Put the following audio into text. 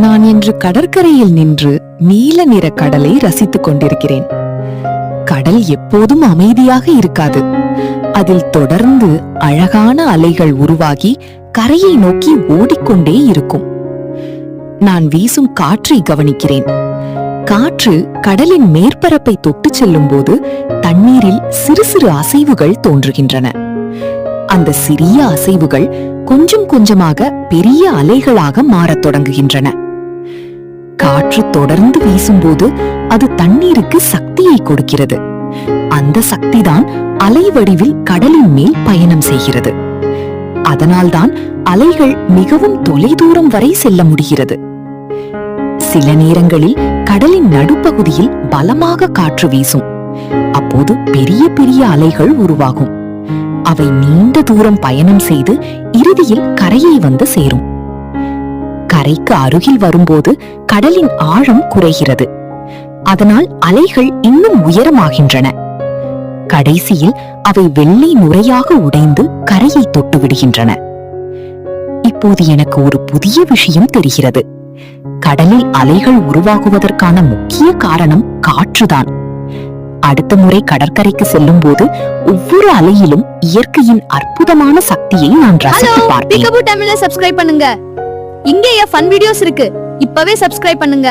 நான் இன்று கடற்கரையில் நின்று நீல நிற கடலை ரசித்துக் கொண்டிருக்கிறேன். கடல் எப்போதும் அமைதியாக இருக்காது. அதில் தொடர்ந்து அழகான அலைகள் உருவாகி கரையை நோக்கி ஓடிக்கொண்டே இருக்கும். நான் வீசும் காற்றை கவனிக்கிறேன். காற்று கடலின் மேற்பரப்பை தொட்டு செல்லும் போது தண்ணீரில் சிறு சிறு அசைவுகள் தோன்றுகின்றன. அந்த சிறிய அசைவுகள் கொஞ்சம் கொஞ்சமாக பெரிய அலைகளாக மாறத் தொடங்குகின்றன. காற்று தொடர்ந்து வீசும்போது அது தண்ணீருக்கு சக்தியை கொடுக்கிறது. அந்த சக்திதான் அலை வடிவில் கடலின் மேல் பயணம் செய்கிறது. அதனால்தான் அலைகள் மிகவும் தொலைதூரம் வரை செல்ல முடிகிறது. சில நேரங்களில் கடலின் நடுப்பகுதியில் பலமாக காற்று வீசும். அப்போது பெரிய பெரிய அலைகள் உருவாகும். அவை நீண்ட தூரம் பயணம் செய்து இறுதியில் கரையை வந்து சேரும். கரைக்கு அருகில் வரும்போது கடலின் ஆழம் குறைகிறது. அதனால் அலைகள் இன்னும் உயரமாகின்றன. கடைசியில் அவை வெள்ளை நுரையாக உடைந்து கரையை தொட்டு விடுகின்றன. இப்போது எனக்கு ஒரு புதிய விஷயம் தெரிகிறது. கடலில் அலைகள் உருவாகுவதற்கான முக்கிய காரணம் காற்றுதான். அடுத்த முறை கடற்கரைக்கு செல்லும் போது ஒவ்வொரு அலையிலும் இயற்கையின் அற்புதமான சக்தியை நான் ரசித்து பார்ப்பேன். சப்ஸ்கிரைப் பண்ணுங்க. இங்கே ஃபன் வீடியோஸ் இருக்கு. இப்பவே சப்ஸ்கிரைப் பண்ணுங்க.